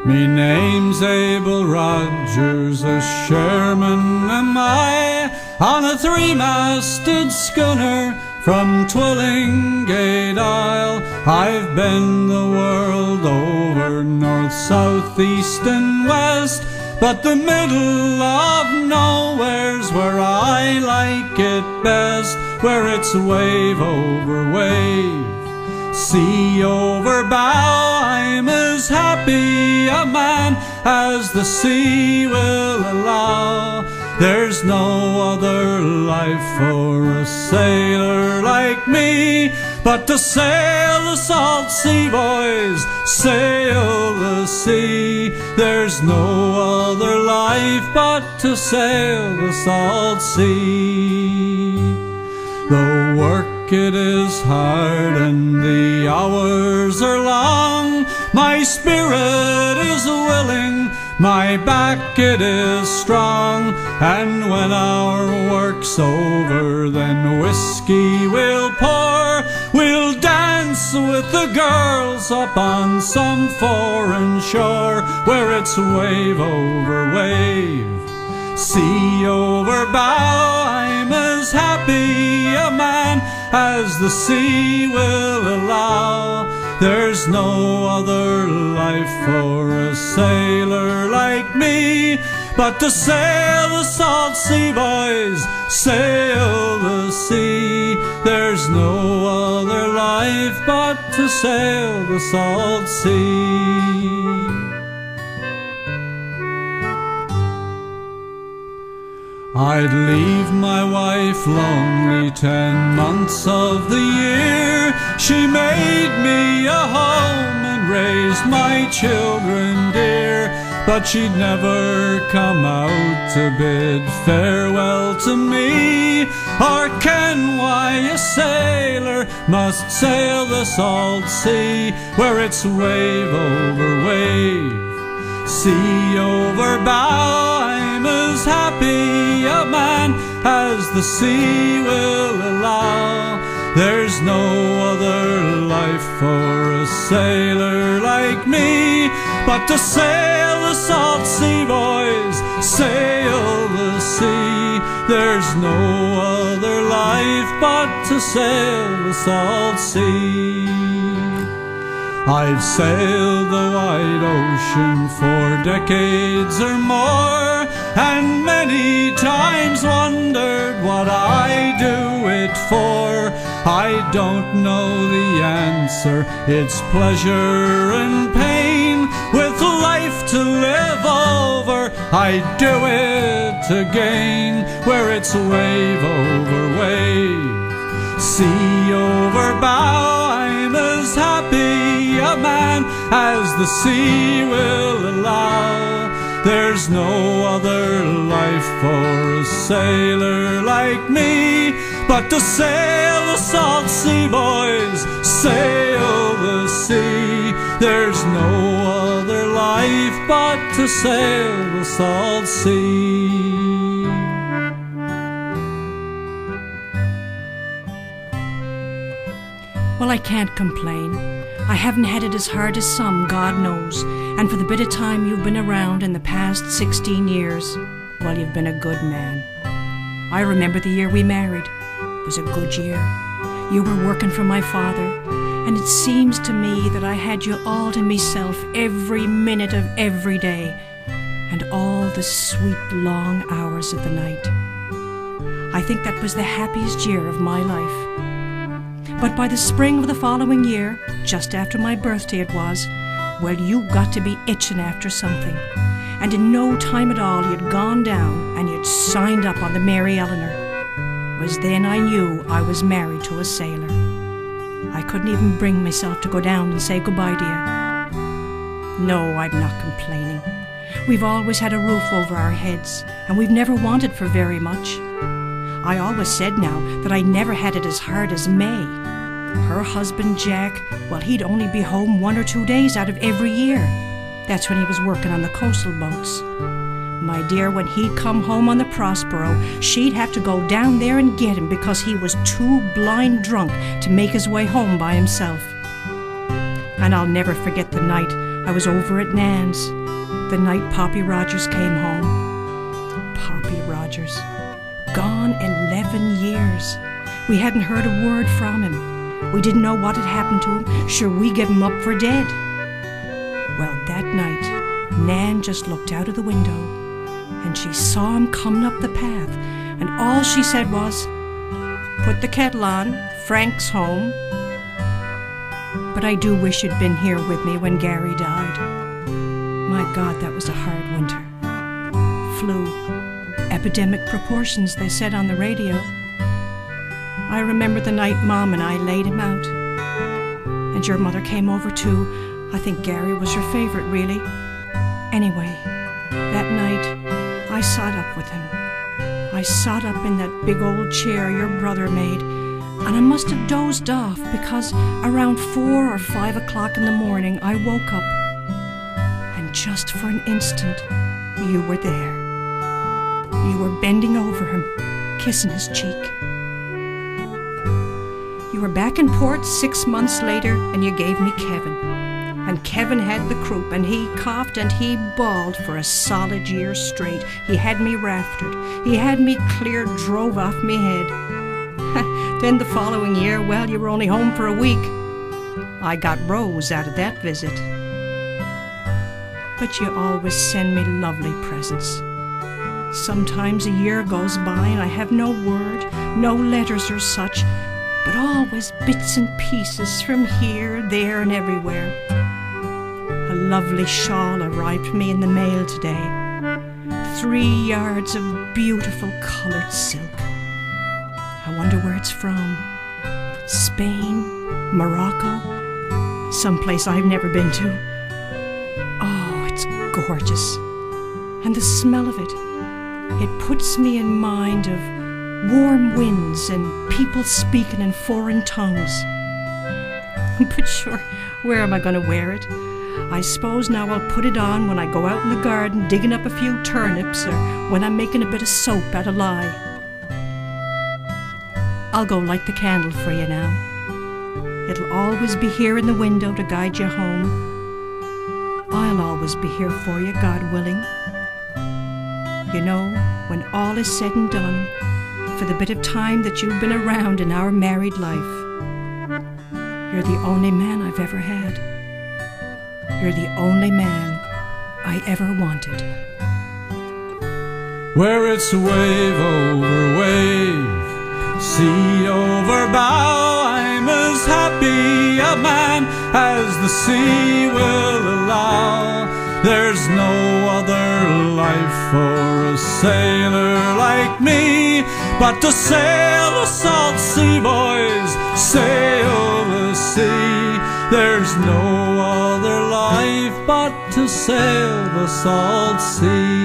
Me name's Abel Rogers, a Sherman am I, on a three-masted schooner from Twillingate Isle. I've been the world over, north, south, east and west, but the middle of nowhere's where I like it best, where it's wave over wave, sea over bow. I'm as happy a man as the sea will allow. There's no other life for a sailor like me but to sail the salt sea, boys, sail the sea. There's no other life but to sail the salt sea. The work it is hard and the hours are long, my spirit is willing, my back it is strong, and when our work's over then whiskey we'll pour, we'll dance with the girls up on some foreign shore, where it's wave over wave, sea over bow. I'm as happy a man as the sea will allow. There's no other life for a sailor like me but to sail the salt sea, boys, sail the sea. There's no other life but to sail the salt sea. I'd leave my wife lonely 10 months of the year. She made me a home and raised my children dear, but she'd never come out to bid farewell to me, or ken why a sailor must sail the salt sea, where it's wave over wave, sea over bow. I'm as happy a man as the sea will allow. There's no other life for a sailor like me but to sail the salt sea, boys, sail the sea. There's no other life but to sail the salt sea. I've sailed the wide ocean for decades or more, and many times wondered what I do it for. I don't know the answer, it's pleasure and pain, with life to live over, I do it again, where it's wave over wave, sea over bow. I'm as happy a man as the sea will allow. There's no other life for a sailor like me but to sail the salt sea, boys, sail the sea. There's no other life but to sail the salt sea. Well, I can't complain. I haven't had it as hard as some, God knows. And for the bit of time you've been around in the past 16 years, well, you've been a good man. I remember the year we married. It was a good year. You were working for my father, and it seems to me that I had you all to myself every minute of every day, and all the sweet long hours of the night. I think that was the happiest year of my life. But by the spring of the following year, just after my birthday it was, well, you got to be itching after something. And in no time at all you'd gone down and you'd signed up on the Mary Eleanor. It was then I knew I was married to a sailor. I couldn't even bring myself to go down and say goodbye to you. No, I'm not complaining. We've always had a roof over our heads, and we've never wanted for very much. I always said now that I never had it as hard as May. Her husband, Jack, well, he'd only be home 1 or 2 days out of every year. That's when he was working on the coastal boats. My dear, when he'd come home on the Prospero, she'd have to go down there and get him because he was too blind drunk to make his way home by himself. And I'll never forget the night I was over at Nan's the night Poppy Rogers came home. Poppy Rogers. Gone 11 years. We hadn't heard a word from him. We didn't know what had happened to him. Sure, we gave him up for dead. Well, that night, Nan just looked out of the window and she saw him coming up the path, and all she said was, "Put the kettle on, Frank's home." But I do wish you'd been here with me when Gary died. My God, that was a hard winter. Flu. Epidemic proportions, they said on the radio. I remember the night Mom and I laid him out. And your mother came over too. I think Gary was her favorite, really. Anyway, that night, I sat up with him. I sat up in that big old chair your brother made, and I must have dozed off because around 4 or 5 o'clock in the morning, I woke up. And just for an instant, you were there. You were bending over him, kissing his cheek. You were back in port 6 months later, and you gave me Kevin. And Kevin had the croup, and he coughed and he bawled for a solid year straight. He had me raftered. He had me clear drove off me head. Then the following year, well, you were only home for a week. I got Rose out of that visit. But you always send me lovely presents. Sometimes a year goes by and I have no word, no letters or such, but always bits and pieces from here, there, and everywhere. A lovely shawl arrived for me in the mail today. 3 yards of beautiful colored silk. I wonder where it's from. Spain? Morocco? Someplace I've never been to. Oh, it's gorgeous. And the smell of it. It puts me in mind of warm winds and people speaking in foreign tongues. But sure, where am I going to wear it? I suppose now I'll put it on when I go out in the garden digging up a few turnips, or when I'm making a bit of soap out of lye. I'll go light the candle for you now. It'll always be here in the window to guide you home. I'll always be here for you, God willing. You know, when all is said and done, for the bit of time that you've been around in our married life, you're the only man I've ever had. You're the only man I ever wanted. Where it's wave over wave, sea over bow, I'm as happy a man as the sea will allow. There's no other life for a sailor like me but to sail the salt sea, boys, sail the sea. There's no other life but to sail the salt sea.